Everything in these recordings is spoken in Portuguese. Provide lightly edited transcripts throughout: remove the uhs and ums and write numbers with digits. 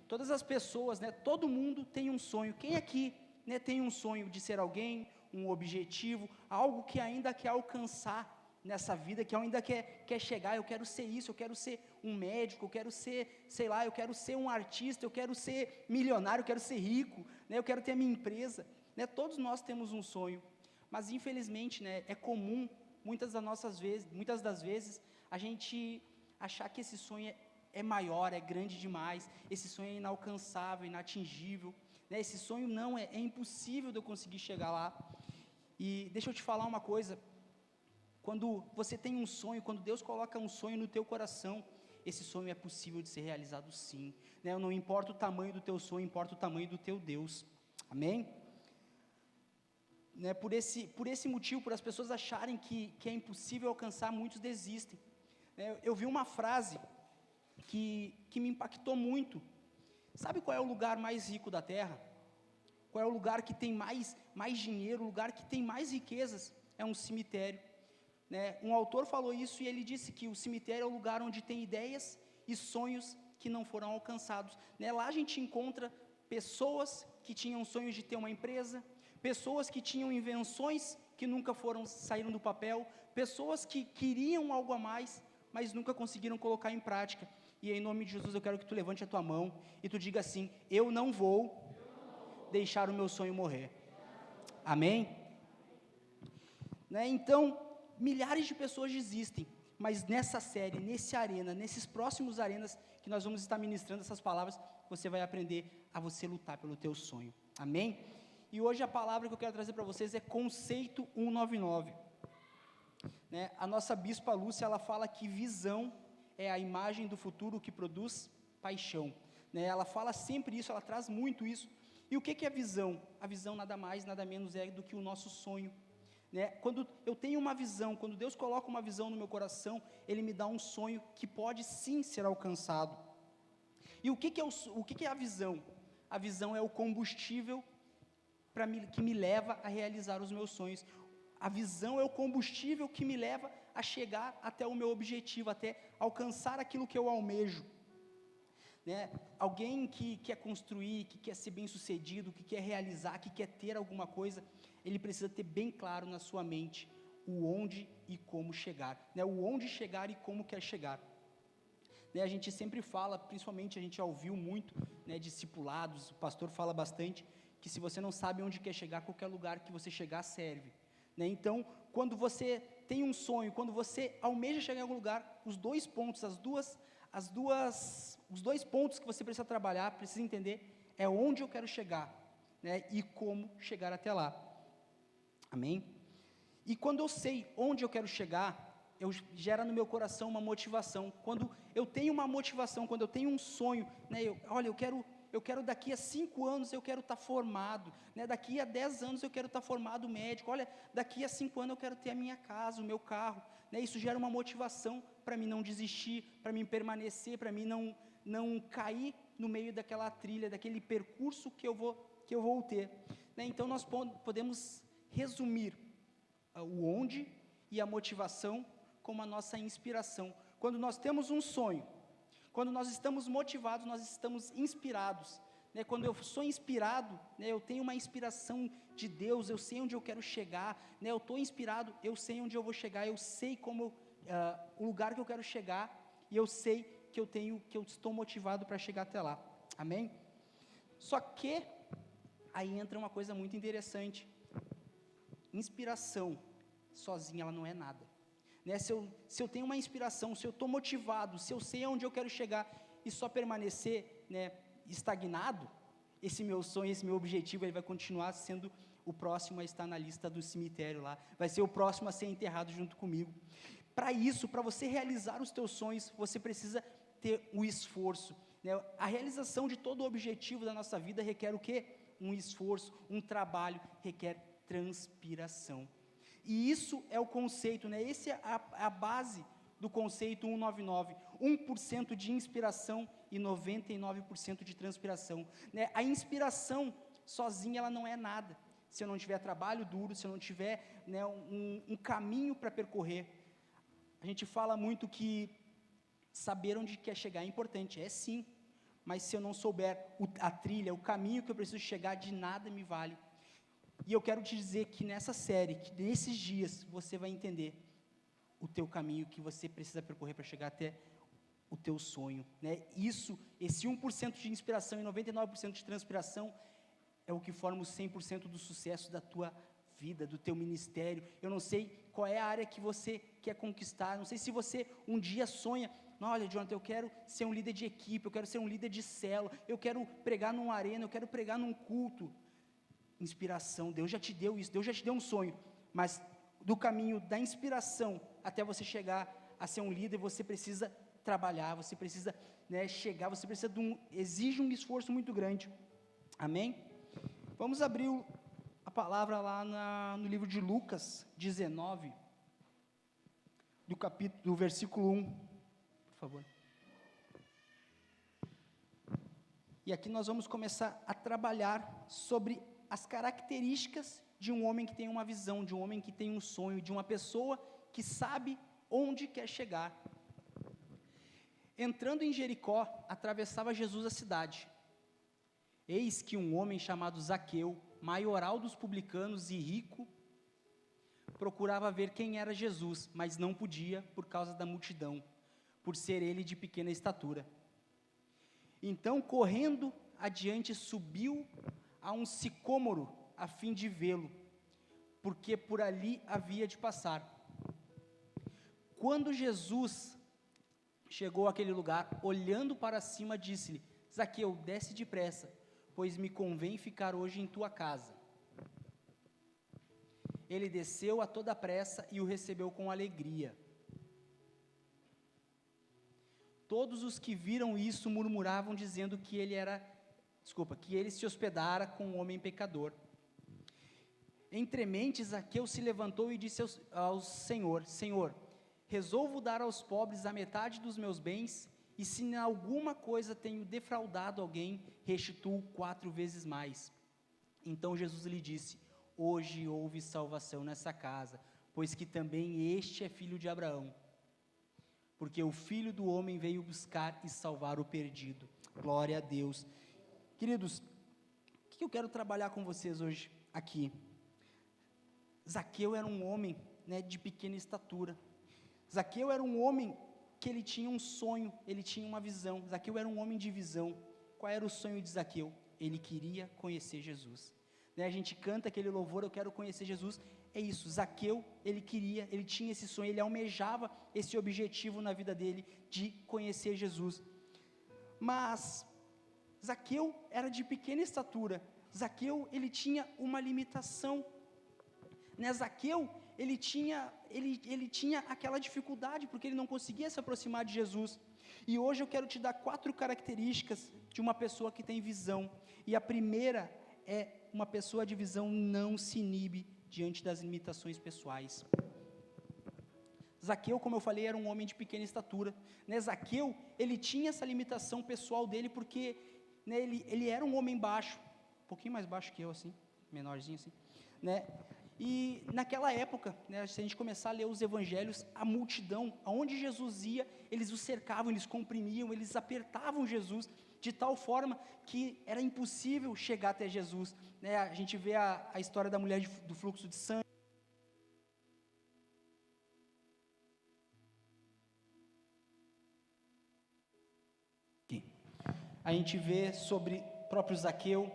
todas as pessoas, né, todo mundo tem um sonho. Quem aqui, né, tem um sonho de ser alguém, um objetivo, algo que ainda quer alcançar nessa vida, que ainda quer chegar? Eu quero ser isso, eu quero ser um médico, eu quero ser, sei lá, eu quero ser um artista, eu quero ser milionário, eu quero ser rico, né, eu quero ter a minha empresa, né? Todos nós temos um sonho, mas infelizmente, né, é comum, muitas das vezes, a gente achar que esse sonho é maior, é grande demais, esse sonho é inalcançável, inatingível, né? Esse sonho não, é impossível de eu conseguir chegar lá. E deixa eu te falar uma coisa, quando você tem um sonho, quando Deus coloca um sonho no teu coração, esse sonho é possível de ser realizado sim, né? Não importa o tamanho do teu sonho, importa o tamanho do teu Deus, amém? Né, por esse motivo, por as pessoas acharem que é impossível alcançar, muitos desistem, né? Eu vi uma frase que me impactou muito. Sabe qual é o lugar mais rico da terra? Qual é o lugar que tem mais dinheiro, o lugar que tem mais riquezas? É um cemitério, né? Um autor falou isso e ele disse que o cemitério é o lugar onde tem ideias e sonhos que não foram alcançados, né? Lá a gente encontra pessoas que tinham sonhos de ter uma empresa, pessoas que tinham invenções que nunca saíram do papel, pessoas que queriam algo a mais, mas nunca conseguiram colocar em prática. E em nome de Jesus eu quero que tu levante a tua mão e tu diga assim: eu não vou deixar o meu sonho morrer, amém? Né? Então, milhares de pessoas desistem, mas nessa série, nesses próximos arenas que nós vamos estar ministrando essas palavras, você vai aprender a você lutar pelo teu sonho, amém? E hoje a palavra que eu quero trazer para vocês é conceito 199, né? A nossa bispa Lúcia, ela fala que visão é a imagem do futuro que produz paixão, né? Ela fala sempre isso, ela traz muito isso. E o que é visão? A visão nada mais, nada menos é do que o nosso sonho, né? Quando eu tenho uma visão, quando Deus coloca uma visão no meu coração, Ele me dá um sonho que pode sim ser alcançado. E o que é a visão? A visão é o combustível que me leva a realizar os meus sonhos. A visão é o combustível que me leva a chegar até o meu objetivo, até alcançar aquilo que eu almejo, né? Alguém que quer construir, que quer ser bem sucedido, que quer realizar, que quer ter alguma coisa, ele precisa ter bem claro na sua mente o onde e como chegar, né? O onde chegar e como quer chegar, né? A gente sempre fala, principalmente a gente já ouviu muito, né, discipulados, o pastor fala bastante, que se você não sabe onde quer chegar, qualquer lugar que você chegar serve, né? Então, quando você tem um sonho, quando você almeja chegar em algum lugar, os dois pontos que você precisa trabalhar, precisa entender, é onde eu quero chegar, né, e como chegar até lá, amém? E quando eu sei onde eu quero chegar, gera no meu coração uma motivação. Quando eu tenho uma motivação, quando eu tenho um sonho, né, eu quero daqui a 5 anos eu quero estar formado, né, daqui a 10 anos eu quero estar formado médico, olha, daqui a 5 anos eu quero ter a minha casa, o meu carro, né? Isso gera uma motivação para mim não desistir, para mim permanecer, para mim não cair no meio daquela trilha, daquele percurso que eu vou ter, né? Então nós podemos resumir o onde e a motivação como a nossa inspiração. Quando nós temos um sonho, quando nós estamos motivados, nós estamos inspirados, né? Quando eu sou inspirado, né, eu tenho uma inspiração de Deus, eu sei onde eu quero chegar, né? Eu estou inspirado, eu sei onde eu vou chegar, eu sei o lugar que eu quero chegar, e eu sei que eu estou motivado para chegar até lá, amém? Só que, aí entra uma coisa muito interessante, inspiração sozinha ela não é nada, né? Se eu tenho uma inspiração, se eu estou motivado, se eu sei aonde eu quero chegar, e só permanecer, né, estagnado, esse meu sonho, esse meu objetivo, ele vai continuar sendo o próximo a estar na lista do cemitério lá, vai ser o próximo a ser enterrado junto comigo. Para isso, para você realizar os teus sonhos, você precisa ter o esforço, né? A realização de todo o objetivo da nossa vida requer o quê? Um esforço, um trabalho, requer transpiração. E isso é o conceito, né? Esse é a base do conceito 199, 1% de inspiração e 99% de transpiração, né? A inspiração sozinha ela não é nada, se eu não tiver trabalho duro, se eu não tiver, né, um caminho para percorrer. A gente fala muito que saber onde quer chegar é importante, é sim, mas se eu não souber a trilha, o caminho que eu preciso chegar, de nada me vale. E eu quero te dizer que nessa série, que nesses dias, você vai entender o teu caminho que você precisa percorrer para chegar até o teu sonho, né? Esse 1% de inspiração e 99% de transpiração é o que forma os 100% do sucesso da tua vida, do teu ministério. Eu não sei qual é a área que você quer conquistar, não sei se você um dia sonha, não, olha, Jonathan, eu quero ser um líder de equipe, eu quero ser um líder de célula, eu quero pregar numa arena, eu quero pregar num culto. Inspiração, Deus já te deu isso, Deus já te deu um sonho, mas do caminho da inspiração até você chegar a ser um líder, você precisa trabalhar, você precisa, né, chegar, você precisa exige um esforço muito grande, amém? Vamos abrir a palavra lá no livro de Lucas 19, do versículo 1, por favor. E aqui nós vamos começar a trabalhar sobre as características de um homem que tem uma visão, de um homem que tem um sonho, de uma pessoa que sabe onde quer chegar. Entrando em Jericó, atravessava Jesus a cidade. Eis que um homem chamado Zaqueu, maioral dos publicanos e rico, procurava ver quem era Jesus, mas não podia por causa da multidão, por ser ele de pequena estatura. Então, correndo adiante, subiu a um sicômoro a fim de vê-lo, porque por ali havia de passar. Quando Jesus chegou àquele lugar, olhando para cima, disse-lhe: Zaqueu, desce depressa, pois me convém ficar hoje em tua casa. Ele desceu a toda pressa e o recebeu com alegria. Todos os que viram isso murmuravam, dizendo que ele se hospedara com um homem pecador. Entremente, Zaqueu se levantou e disse ao Senhor: Senhor, resolvo dar aos pobres a metade dos meus bens, e se em alguma coisa tenho defraudado alguém, restituo 4 vezes mais. Então Jesus lhe disse: hoje houve salvação nessa casa, pois que também este é filho de Abraão. Porque o Filho do Homem veio buscar e salvar o perdido. Glória a Deus. Queridos, o que eu quero trabalhar com vocês hoje aqui? Zaqueu era um homem, né, de pequena estatura. Zaqueu era um homem que ele tinha um sonho, ele tinha uma visão. Zaqueu era um homem de visão. Qual era o sonho de Zaqueu? Ele queria conhecer Jesus. Né, a gente canta aquele louvor, eu quero conhecer Jesus. É isso, Zaqueu, ele tinha esse sonho, ele almejava esse objetivo na vida dele, de conhecer Jesus. Mas Zaqueu era de pequena estatura. Zaqueu, ele tinha uma limitação. Né, Zaqueu, ele tinha aquela dificuldade, porque ele não conseguia se aproximar de Jesus. E hoje eu quero te dar 4 características de uma pessoa que tem visão. E a primeira é: uma pessoa de visão não se inibe diante das limitações pessoais. Zaqueu, como eu falei, era um homem de pequena estatura. Né, Zaqueu, ele tinha essa limitação pessoal dele, porque, né, ele era um homem baixo, um pouquinho mais baixo que eu, assim, menorzinho assim, né? E naquela época, né, se a gente começar a ler os evangelhos, a multidão, aonde Jesus ia, eles o cercavam, eles comprimiam, eles apertavam Jesus, de tal forma que era impossível chegar até Jesus. Né, a gente vê a história da mulher do fluxo de sangue. A gente vê sobre o próprio Zaqueu,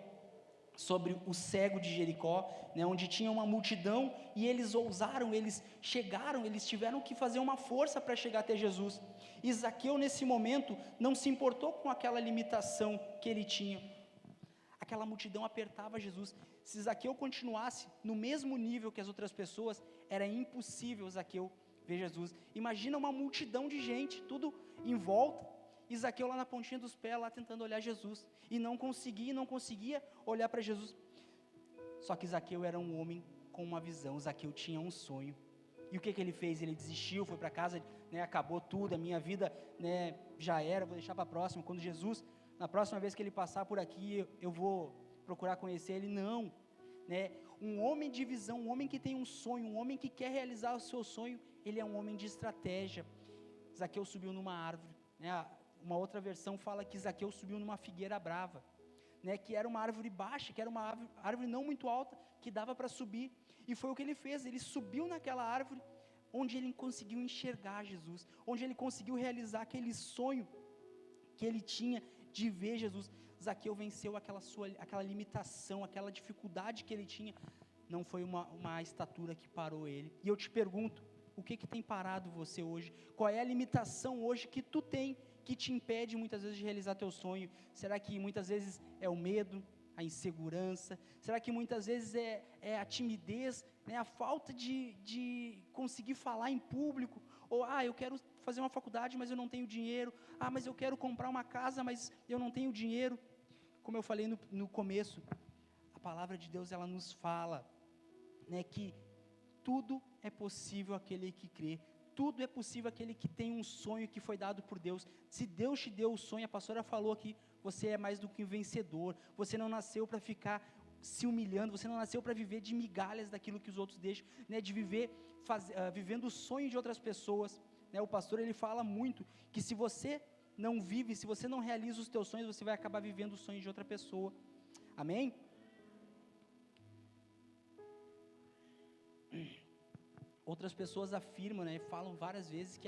sobre o cego de Jericó, né, onde tinha uma multidão, e eles ousaram, eles chegaram, eles tiveram que fazer uma força para chegar até Jesus. E Zaqueu, nesse momento, não se importou com aquela limitação que ele tinha. Aquela multidão apertava Jesus. Se Zaqueu continuasse no mesmo nível que as outras pessoas, era impossível Zaqueu ver Jesus. Imagina uma multidão de gente, tudo em volta, e Zaqueu lá na pontinha dos pés, lá tentando olhar Jesus, e não conseguia olhar para Jesus. Só que Zaqueu era um homem com uma visão. Zaqueu tinha um sonho. E o que ele fez? Ele desistiu, foi para casa, né, acabou tudo, a minha vida, né, já era, vou deixar para a próxima. Quando Jesus, na próxima vez que ele passar por aqui, eu vou procurar conhecer ele. Não, né, um homem de visão, um homem que tem um sonho, um homem que quer realizar o seu sonho, ele é um homem de estratégia. Zaqueu subiu numa árvore, né, uma outra versão fala que Zaqueu subiu numa figueira brava, né, que era uma árvore baixa, que era uma árvore não muito alta, que dava para subir, e foi o que ele fez, ele subiu naquela árvore, onde ele conseguiu enxergar Jesus, onde ele conseguiu realizar aquele sonho que ele tinha de ver Jesus. Zaqueu venceu aquela limitação, aquela dificuldade que ele tinha, não foi uma estatura que parou ele. E eu te pergunto, o que tem parado você hoje? Qual é a limitação hoje que tu tem, que te impede muitas vezes de realizar teu sonho? Será que muitas vezes é o medo, a insegurança? Será que muitas vezes é a timidez, né? A falta de conseguir falar em público? Ou, eu quero fazer uma faculdade, mas eu não tenho dinheiro. Mas eu quero comprar uma casa, mas eu não tenho dinheiro. Como eu falei no começo, a palavra de Deus, ela nos fala, né, que tudo é possível aquele que crê, tudo é possível aquele que tem um sonho que foi dado por Deus. Se Deus te deu o sonho, a pastora falou aqui, você é mais do que um vencedor, você não nasceu para ficar se humilhando, você não nasceu para viver de migalhas daquilo que os outros deixam, né, de viver, vivendo o sonho de outras pessoas, né. O pastor, ele fala muito, que se você não vive, se você não realiza os teus sonhos, você vai acabar vivendo o sonho de outra pessoa, amém? Outras pessoas afirmam, né, falam várias vezes que,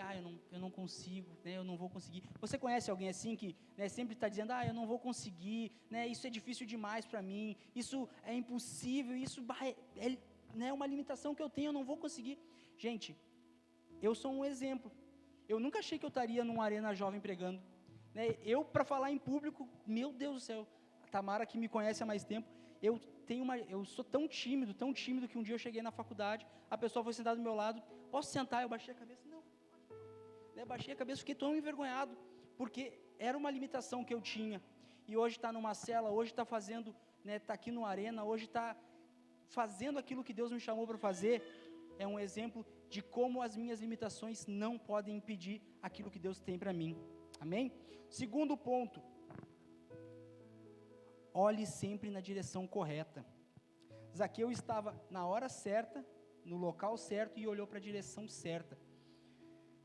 eu não consigo, né, eu não vou conseguir. Você conhece alguém assim que, né, sempre está dizendo, eu não vou conseguir, né, isso é difícil demais para mim, isso é impossível, isso né, uma limitação que eu tenho, eu não vou conseguir. Gente, eu sou um exemplo. Eu nunca achei que eu estaria numa arena jovem pregando, né, para falar em público, meu Deus do céu, a Tamara que me conhece há mais tempo, eu sou tão tímido, que um dia eu cheguei na faculdade, a pessoa foi sentada do meu lado, posso sentar? Eu baixei a cabeça, não, né, baixei a cabeça, fiquei tão envergonhado, porque era uma limitação que eu tinha, e hoje está numa cela, hoje está fazendo, né, está aqui no Arena, hoje está fazendo aquilo que Deus me chamou para fazer, é um exemplo de como as minhas limitações não podem impedir aquilo que Deus tem para mim, amém? Segundo ponto, olhe sempre na direção correta. Zaqueu estava na hora certa, no local certo, e olhou para a direção certa,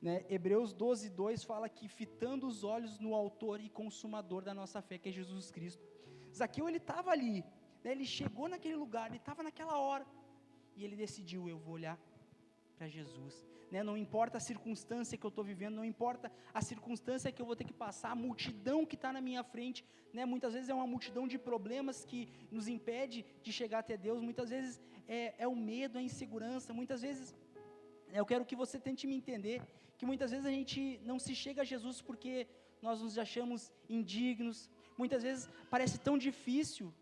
né? Hebreus 12:2 fala que fitando os olhos no autor e consumador da nossa fé, que é Jesus Cristo. Zaqueu, ele estava ali, né? Ele chegou naquele lugar, ele estava naquela hora, e ele decidiu, eu vou olhar para Jesus, né? Não importa a circunstância que eu estou vivendo, não importa a circunstância que eu vou ter que passar, a multidão que está na minha frente, né? Muitas vezes é uma multidão de problemas que nos impede de chegar até Deus, muitas vezes é o medo, a insegurança, muitas vezes, eu quero que você tente me entender, que muitas vezes a gente não se chega a Jesus porque nós nos achamos indignos, muitas vezes parece tão difícil,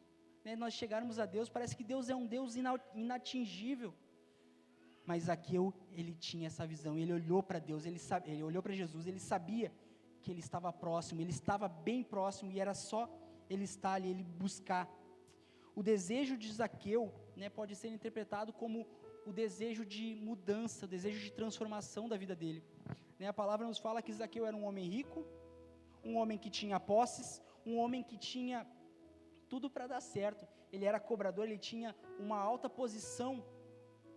né, nós chegarmos a Deus, parece que Deus é um Deus inatingível, mas Zaqueu, ele tinha essa visão, ele olhou para Deus, ele olhou para Jesus, ele sabia que ele estava próximo, ele estava bem próximo, e era só ele estar ali, ele buscar. O desejo de Zaqueu, né, pode ser interpretado como o desejo de mudança, o desejo de transformação da vida dele, né. A palavra nos fala que Zaqueu era um homem rico, um homem que tinha posses, um homem que tinha tudo para dar certo, ele era cobrador, ele tinha uma alta posição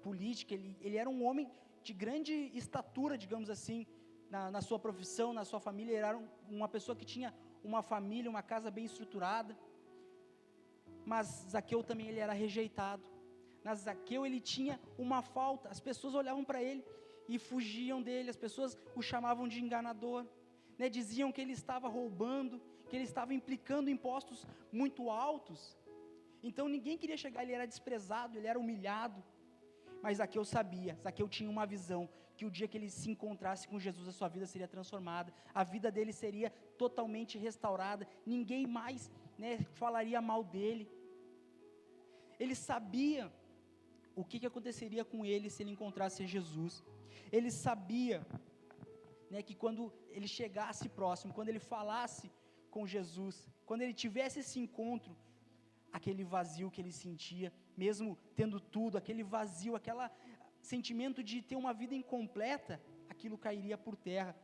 política, ele era um homem de grande estatura, digamos assim, na sua profissão, na sua família, ele era uma pessoa que tinha uma família, uma casa bem estruturada, mas Zaqueu também, ele era rejeitado, Zaqueu, ele tinha uma falta, as pessoas olhavam para ele e fugiam dele, as pessoas o chamavam de enganador, né, diziam que ele estava roubando, que ele estava implicando impostos muito altos, então ninguém queria chegar, ele era desprezado, ele era humilhado, mas Zaqueu sabia, Zaqueu tinha uma visão, que o dia que ele se encontrasse com Jesus, a sua vida seria transformada, a vida dele seria totalmente restaurada, ninguém mais, né, falaria mal dele, ele sabia o que aconteceria com ele se ele encontrasse Jesus, ele sabia, né, que quando ele chegasse próximo, quando ele falasse com Jesus, quando ele tivesse esse encontro, aquele vazio que ele sentia, mesmo tendo tudo, aquele vazio, aquele sentimento de ter uma vida incompleta, aquilo cairia por terra.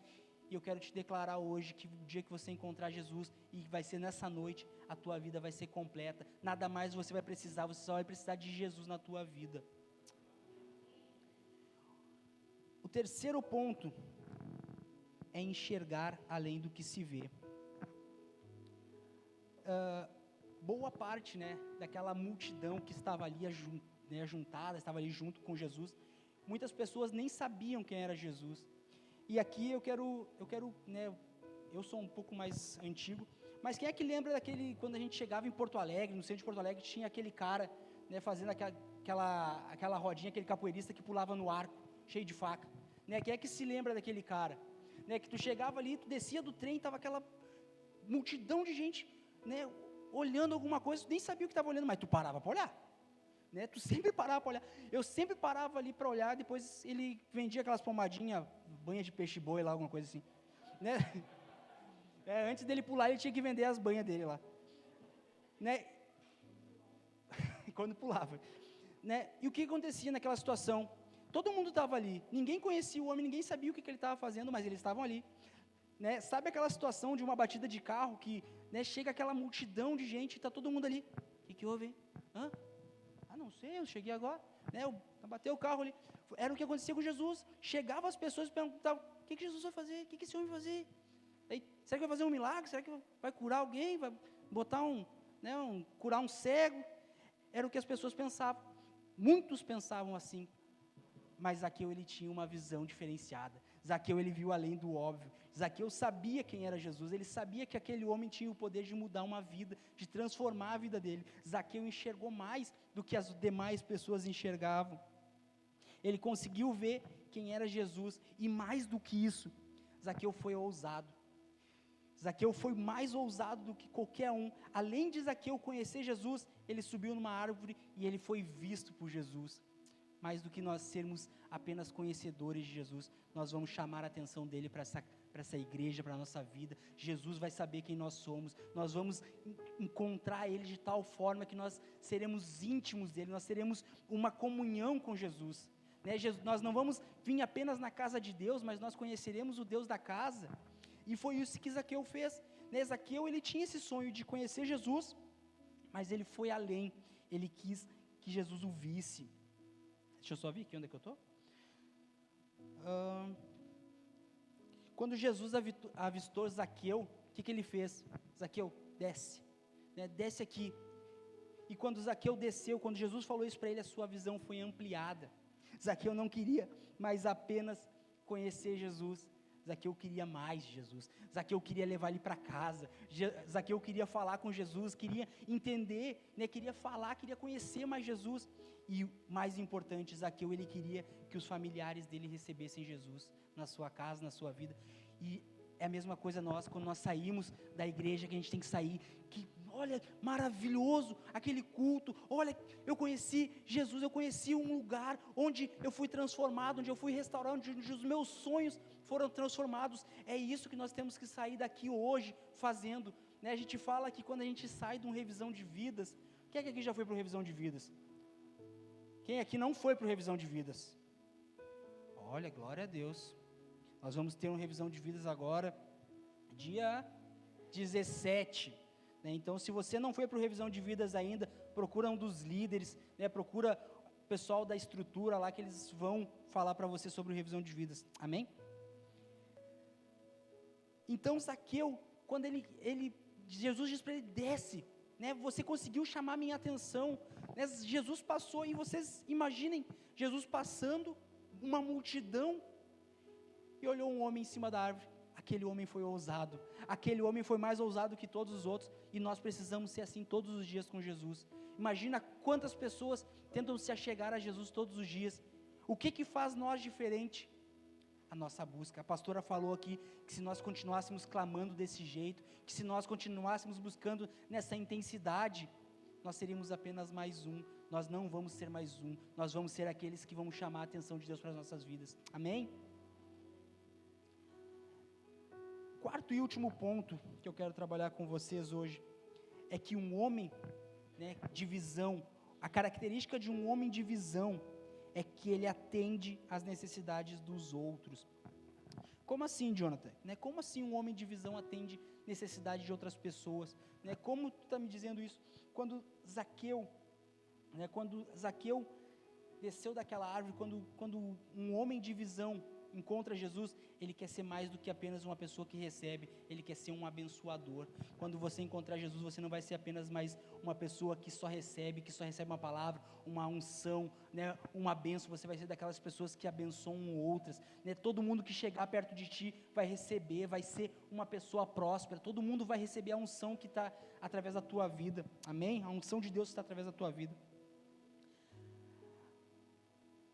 E eu quero te declarar hoje que o dia que você encontrar Jesus, e vai ser nessa noite, a tua vida vai ser completa, nada mais você vai precisar, você só vai precisar de Jesus na tua vida. O terceiro ponto é enxergar além do que se vê. Boa parte, né, daquela multidão que estava ali juntada, estava ali junto com Jesus, muitas pessoas nem sabiam quem era Jesus. E aqui eu quero, né, eu sou um pouco mais antigo, mas quem é que lembra daquele, quando a gente chegava em Porto Alegre, no centro de Porto Alegre, tinha aquele cara, né, fazendo aquela rodinha, aquele capoeirista que pulava no arco, cheio de faca, né? Quem é que se lembra daquele cara, né? Que tu chegava ali, tu descia do trem, tava aquela multidão de gente, né, olhando alguma coisa, tu nem sabia o que estava olhando, mas tu parava para olhar, né? Tu sempre parava para olhar. Eu sempre parava ali para olhar. Depois ele vendia aquelas pomadinhas, banha de peixe boi lá, alguma coisa assim, né? Antes dele pular, ele tinha que vender as banhas dele lá, né? Quando pulava, né? E o que acontecia naquela situação? Todo mundo estava ali, ninguém conhecia o homem, ninguém sabia o que ele estava fazendo, mas eles estavam ali, né? Sabe aquela situação de uma batida de carro que, né, chega aquela multidão de gente e está todo mundo ali? O que houve, hein? Não sei, eu cheguei agora, né? Bateu o carro ali. Era o que acontecia com Jesus. Chegavam as pessoas e perguntavam: o que Jesus vai fazer? O que esse homem vai fazer? Aí, será que vai fazer um milagre? Será que vai curar alguém? Vai botar curar um cego? Era o que as pessoas pensavam. Muitos pensavam assim. Mas Zaqueu, ele tinha uma visão diferenciada. Zaqueu, ele viu além do óbvio. Zaqueu sabia quem era Jesus. Ele sabia que aquele homem tinha o poder de mudar uma vida, de transformar a vida dele. Zaqueu enxergou mais do que as demais pessoas enxergavam. Ele conseguiu ver quem era Jesus. E mais do que isso, Zaqueu foi ousado. Zaqueu foi mais ousado do que qualquer um. Além de Zaqueu conhecer Jesus, ele subiu numa árvore e ele foi visto por Jesus. Mais do que nós sermos apenas conhecedores de Jesus, nós vamos chamar a atenção dele para essa igreja, para a nossa vida. Jesus vai saber quem nós somos, nós vamos encontrar ele de tal forma que nós seremos íntimos dele, nós teremos uma comunhão com Jesus, né? Nós não vamos vir apenas na casa de Deus, mas nós conheceremos o Deus da casa. E foi isso que Zaqueu fez, né? Zaqueu, ele tinha esse sonho de conhecer Jesus, mas ele foi além, ele quis que Jesus o visse. Deixa eu só ver aqui onde é que eu estou. Quando Jesus avistou Zaqueu, o que ele fez? Zaqueu, desce, né? Desce aqui. E quando Zaqueu desceu, quando Jesus falou isso para ele, a sua visão foi ampliada. Zaqueu não queria mais apenas conhecer Jesus. Zaqueu queria mais de Jesus. Zaqueu queria levar ele para casa. Zaqueu queria falar com Jesus, queria entender, né? Queria falar, queria conhecer mais Jesus. E mais importante, Zaqueu, ele queria que os familiares dele recebessem Jesus na sua casa, na sua vida. E é a mesma coisa nós, quando nós saímos da igreja, que a gente tem que sair, que, olha, maravilhoso, aquele culto, olha, eu conheci Jesus, eu conheci um lugar onde eu fui transformado, onde eu fui restaurado, onde os meus sonhos foram transformados. É isso que nós temos que sair daqui hoje fazendo, né? A gente fala que quando a gente sai de uma revisão de vidas, quem é que aqui já foi para uma revisão de vidas? Quem aqui não foi para revisão de vidas? Olha, glória a Deus. Nós vamos ter uma revisão de vidas agora, dia 17. Né? Então, se você não foi para revisão de vidas ainda, procura um dos líderes, né? Procura o pessoal da estrutura lá, que eles vão falar para você sobre revisão de vidas. Amém? Então, Zaqueu, quando Jesus diz para ele, desce, né? Você conseguiu chamar minha atenção, né? Jesus passou, e vocês imaginem, Jesus passando, uma multidão, e olhou um homem em cima da árvore. Aquele homem foi ousado, aquele homem foi mais ousado que todos os outros, e nós precisamos ser assim todos os dias com Jesus. Imagina quantas pessoas tentam se achegar a Jesus todos os dias. O que faz nós diferente? A nossa busca. A pastora falou aqui que se nós continuássemos clamando desse jeito, que se nós continuássemos buscando nessa intensidade, nós seríamos apenas mais um. Nós não vamos ser mais um, nós vamos ser aqueles que vão chamar a atenção de Deus para as nossas vidas. Amém? Quarto e último ponto que eu quero trabalhar com vocês hoje é que um homem, né, de visão, a característica de um homem de visão é que ele atende às necessidades dos outros. Como assim, Jonathan? Né, como assim um homem de visão atende necessidade de outras pessoas? Né, como tu está me dizendo isso? Quando Zaqueu desceu daquela árvore, quando um homem de visão encontra Jesus, ele quer ser mais do que apenas uma pessoa que recebe, ele quer ser um abençoador. Quando você encontrar Jesus, você não vai ser apenas mais uma pessoa que só recebe uma palavra, uma unção, né, uma bênção, você vai ser daquelas pessoas que abençoam outras, né? Todo mundo que chegar perto de ti vai receber, vai ser uma pessoa próspera, todo mundo vai receber a unção que está através da tua vida, amém? A unção de Deus está através da tua vida.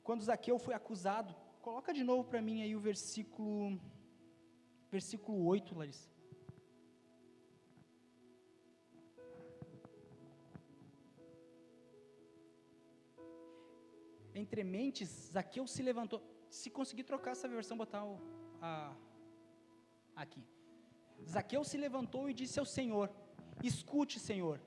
Quando Zaqueu foi acusado, coloca de novo para mim aí o versículo 8, Larissa. Entre mentes, Zaqueu se levantou. Se conseguir trocar essa versão, botar aqui. Zaqueu se levantou e disse ao Senhor: escute, Senhor,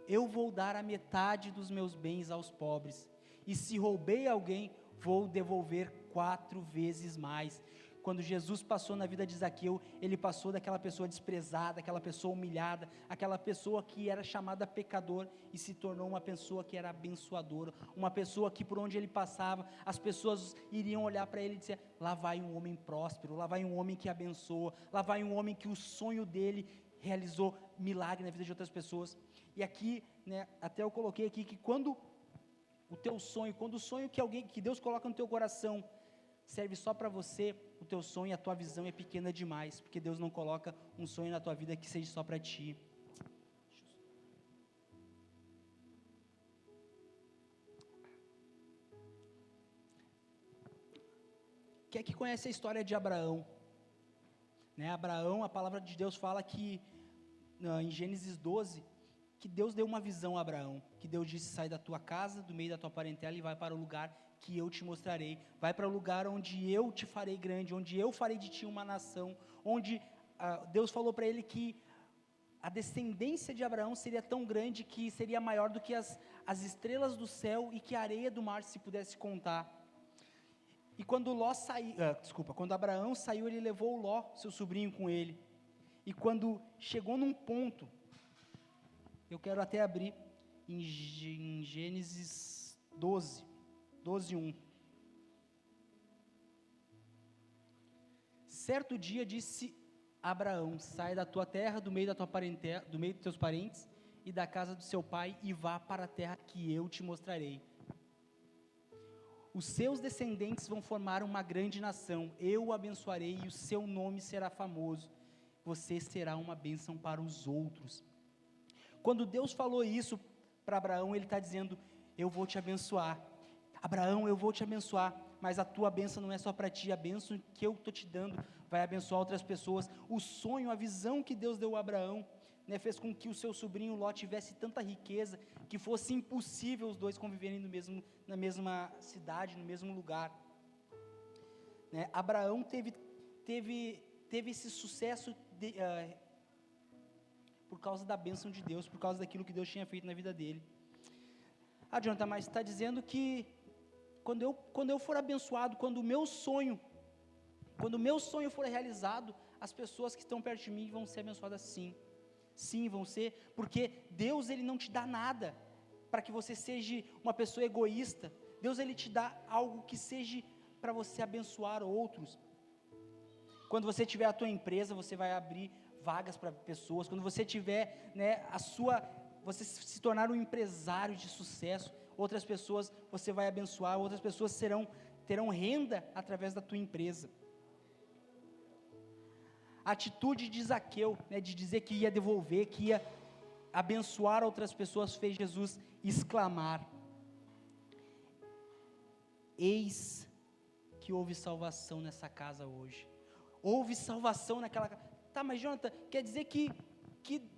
eu vou dar a metade dos meus bens aos pobres, e se roubei alguém, vou devolver 4 vezes mais. Quando Jesus passou na vida de Zaqueu, ele passou daquela pessoa desprezada, aquela pessoa humilhada, aquela pessoa que era chamada pecador, e se tornou uma pessoa que era abençoadora, uma pessoa que por onde ele passava, as pessoas iriam olhar para ele e dizer: lá vai um homem próspero, lá vai um homem que abençoa, lá vai um homem que o sonho dele realizou milagre na vida de outras pessoas. E aqui, né, até eu coloquei aqui que quando o sonho que Deus coloca no teu coração serve só para você, o teu sonho, a tua visão é pequena demais, porque Deus não coloca um sonho na tua vida que seja só para ti. Quem é que conhece a história de Abraão? Né, Abraão, a palavra de Deus fala que, em Gênesis 12, que Deus deu uma visão a Abraão, que Deus disse: sai da tua casa, do meio da tua parentela, e vai para o lugar que eu te mostrarei, vai para o lugar onde eu te farei grande, onde eu farei de ti uma nação, onde Deus falou para ele que a descendência de Abraão seria tão grande que seria maior do que as estrelas do céu, e que a areia do mar se pudesse contar. E quando quando Abraão saiu, ele levou Ló, seu sobrinho, com ele, e quando chegou num ponto, eu quero até abrir em Gênesis 12:1. Certo dia disse Abraão: sai da tua terra, do meio da tua parentela, do meio dos teus parentes e da casa do seu pai, e vá para a terra que eu te mostrarei. Os seus descendentes vão formar uma grande nação, eu o abençoarei e o seu nome será famoso, você será uma bênção para os outros. Quando Deus falou isso para Abraão, ele está dizendo: eu vou te abençoar, Abraão, eu vou te abençoar, mas a tua bênção não é só para ti, a bênção que eu estou te dando vai abençoar outras pessoas. O sonho, a visão que Deus deu a Abraão, né, fez com que o seu sobrinho Ló tivesse tanta riqueza, que fosse impossível os dois conviverem na mesma cidade, no mesmo lugar. Né, Abraão teve esse sucesso por causa da bênção de Deus, por causa daquilo que Deus tinha feito na vida dele. Jonathan, mas está dizendo que quando eu for abençoado, quando o meu sonho for realizado, as pessoas que estão perto de mim vão ser abençoadas, sim. Sim, vão ser, porque Deus, ele não te dá nada para que você seja uma pessoa egoísta. Deus, ele te dá algo que seja para você abençoar outros. Quando você tiver a tua empresa, você vai abrir vagas para pessoas. Quando você tiver, né, você se tornar um empresário de sucesso, outras pessoas você vai abençoar, outras pessoas terão renda através da tua empresa. A atitude de Zaqueu, né, de dizer que ia devolver, que ia abençoar outras pessoas, fez Jesus exclamar: eis que houve salvação nessa casa hoje. Houve salvação naquela casa. Tá, mas Jonathan, quer dizer que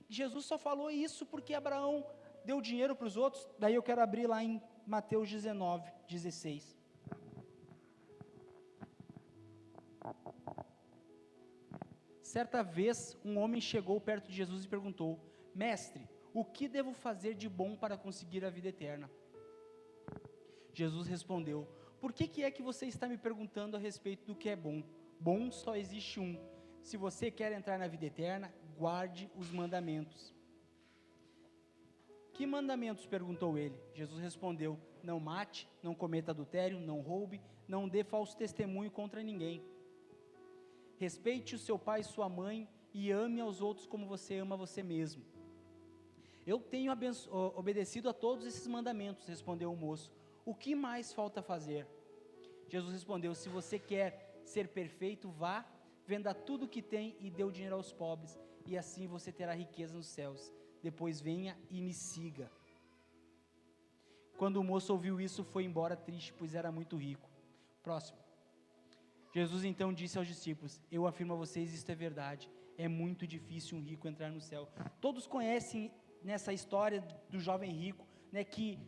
Jesus só falou isso porque Abraão deu dinheiro para os outros? Daí eu quero abrir lá em Mateus 19:16. Certa vez, um homem chegou perto de Jesus e perguntou: mestre, o que devo fazer de bom para conseguir a vida eterna? Jesus respondeu: por que é que você está me perguntando a respeito do que é bom? Bom só existe um. Se você quer entrar na vida eterna, guarde os mandamentos. Que mandamentos? Perguntou ele. Jesus respondeu: não mate, não cometa adultério, não roube, não dê falso testemunho contra ninguém. Respeite o seu pai e sua mãe e ame aos outros como você ama você mesmo. Eu tenho obedecido a todos esses mandamentos, respondeu o moço. O que mais falta fazer? Jesus respondeu: se você quer ser perfeito, vá, venda tudo o que tem e dê o dinheiro aos pobres, e assim você terá riqueza nos céus. Depois venha e me siga. Quando o moço ouviu isso, foi embora triste, pois era muito rico. Próximo. Jesus então disse aos discípulos: eu afirmo a vocês, isto é verdade, é muito difícil um rico entrar no céu. Todos conhecem nessa história do jovem rico, né, que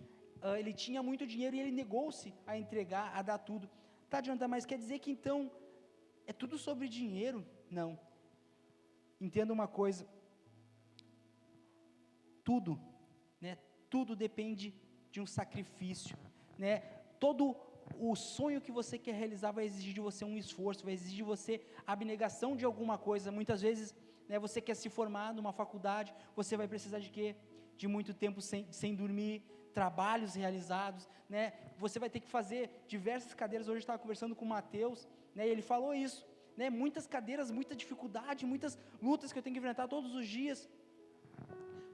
ele tinha muito dinheiro e ele negou-se a entregar, a dar tudo. Tá, Jonathan, mas quer dizer que então é tudo sobre dinheiro? Não. Entenda uma coisa, tudo, né, tudo depende de um sacrifício, né, todo o sonho que você quer realizar vai exigir de você um esforço, vai exigir de você abnegação de alguma coisa. Muitas vezes, né, você quer se formar numa faculdade, você vai precisar de quê? De muito tempo sem dormir, trabalhos realizados, né, você vai ter que fazer diversas cadeiras. Hoje eu estava conversando com o Mateus, né, e ele falou isso, né, muitas cadeiras, muita dificuldade, muitas lutas que eu tenho que enfrentar todos os dias,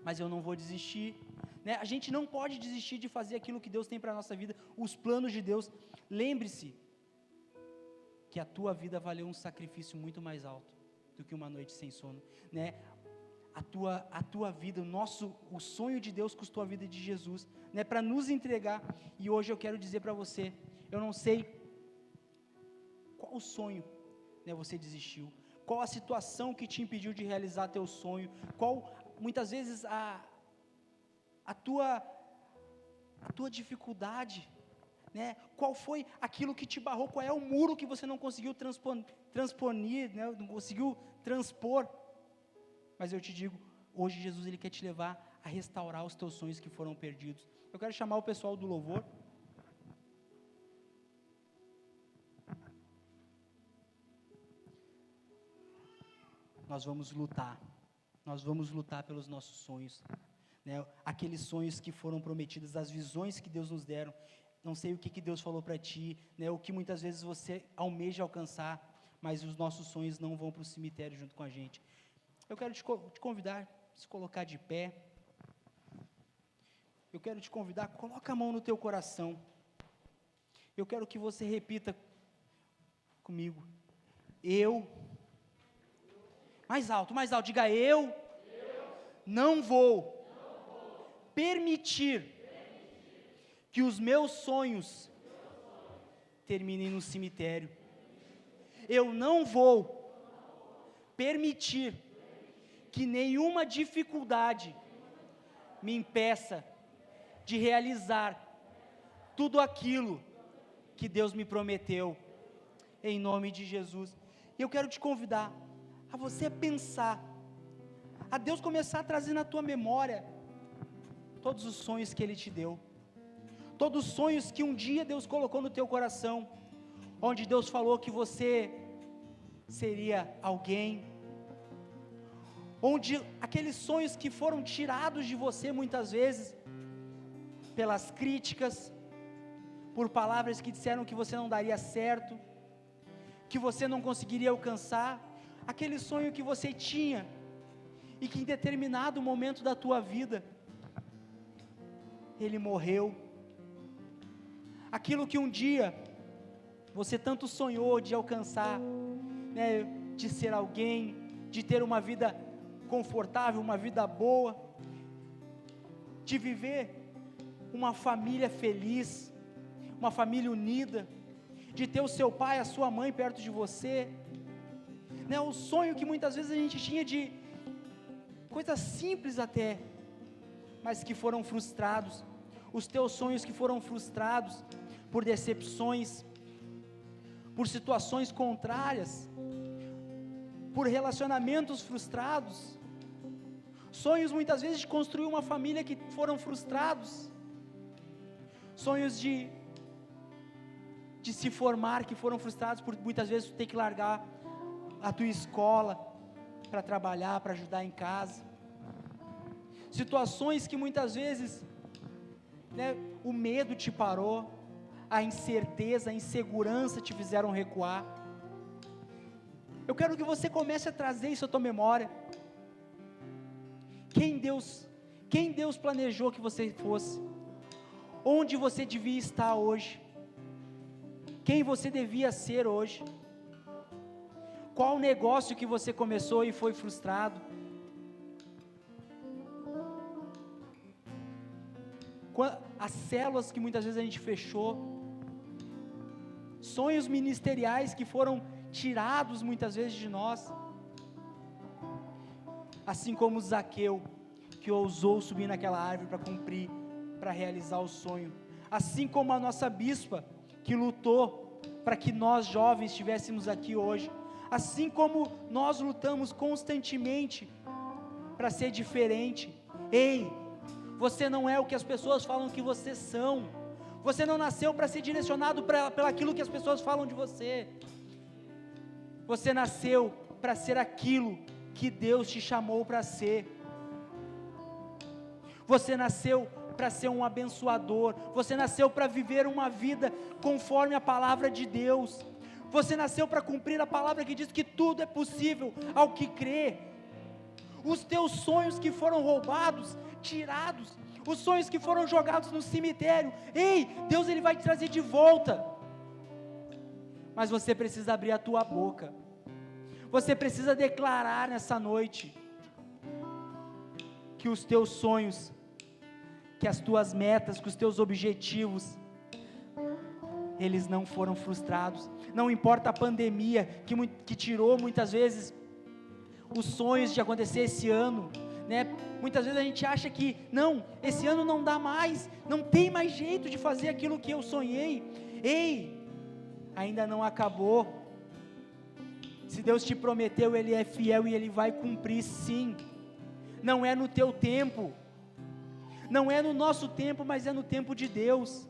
mas eu não vou desistir, né? A gente não pode desistir de fazer aquilo que Deus tem para a nossa vida, os planos de Deus. Lembre-se que a tua vida valeu um sacrifício muito mais alto do que uma noite sem sono, né? A tua vida, o sonho de Deus custou a vida de Jesus, né? Para nos entregar. E hoje eu quero dizer para você, eu não sei qual o sonho, né, você desistiu, qual a situação que te impediu de realizar teu sonho, qual muitas vezes a tua dificuldade, né? Qual foi aquilo que te barrou, qual é o muro que você não conseguiu transponir, né? Não conseguiu transpor. Mas eu te digo, hoje Jesus ele quer te levar a restaurar os teus sonhos que foram perdidos. Eu quero chamar o pessoal do louvor. Nós vamos lutar pelos nossos sonhos, né? Aqueles sonhos que foram prometidos, as visões que Deus nos deram. Não sei o que Deus falou para ti, né? O que muitas vezes você almeja alcançar, mas os nossos sonhos não vão para o cemitério junto com a gente. Eu quero te convidar a se colocar de pé. Eu quero te convidar, coloca a mão no teu coração. Eu quero que você repita comigo. Mais alto, diga eu não vou permitir que os meus sonhos terminem no cemitério. Eu não vou permitir que nenhuma dificuldade me impeça de realizar tudo aquilo que Deus me prometeu, em nome de Jesus. E eu quero te convidar a você pensar, a Deus começar a trazer na tua memória todos os sonhos que Ele te deu, todos os sonhos que um dia Deus colocou no teu coração, onde Deus falou que você seria alguém, onde aqueles sonhos que foram tirados de você muitas vezes, pelas críticas, por palavras que disseram que você não daria certo, que você não conseguiria alcançar, aquele sonho que você tinha, e que em determinado momento da tua vida, ele morreu, aquilo que um dia, você tanto sonhou de alcançar, né, de ser alguém, de ter uma vida confortável, uma vida boa, de viver uma família feliz, uma família unida, de ter o seu pai, a sua mãe perto de você, né, o sonho que muitas vezes a gente tinha de coisas simples até, mas que foram frustrados, os teus sonhos que foram frustrados por decepções, por situações contrárias, por relacionamentos frustrados, sonhos muitas vezes de construir uma família que foram frustrados, sonhos de se formar que foram frustrados por muitas vezes ter que largar a tua escola para trabalhar, para ajudar em casa, situações que muitas vezes, né, o medo te parou, a incerteza, a insegurança te fizeram recuar. Eu quero que você comece a trazer isso à tua memória. Quem Deus planejou que você fosse? Onde você devia estar hoje? Quem você devia ser hoje? Qual negócio que você começou e foi frustrado? As células que muitas vezes a gente fechou, sonhos ministeriais que foram tirados muitas vezes de nós, assim como Zaqueu, que ousou subir naquela árvore para cumprir, para realizar o sonho, assim como a nossa bispa, que lutou para que nós jovens estivéssemos aqui hoje, assim como nós lutamos constantemente para ser diferente. Ei, você não é o que as pessoas falam que você são, você não nasceu para ser direcionado pelaquilo que as pessoas falam de você, você nasceu para ser aquilo que Deus te chamou para ser. Você nasceu para ser um abençoador, você nasceu para viver uma vida conforme a palavra de Deus, você nasceu para cumprir a palavra que diz que tudo é possível ao que crê. Os teus sonhos que foram roubados, tirados, os sonhos que foram jogados no cemitério, ei, Deus ele vai te trazer de volta, mas você precisa abrir a tua boca, você precisa declarar nessa noite, que os teus sonhos, que as tuas metas, que os teus objetivos, eles não foram frustrados. Não importa a pandemia que tirou muitas vezes os sonhos de acontecer esse ano, né? Muitas vezes a gente acha que não, esse ano não dá mais, não tem mais jeito de fazer aquilo que eu sonhei. Ei, ainda não acabou. Se Deus te prometeu, Ele é fiel e Ele vai cumprir sim. Não é no teu tempo, não é no nosso tempo, mas é no tempo de Deus.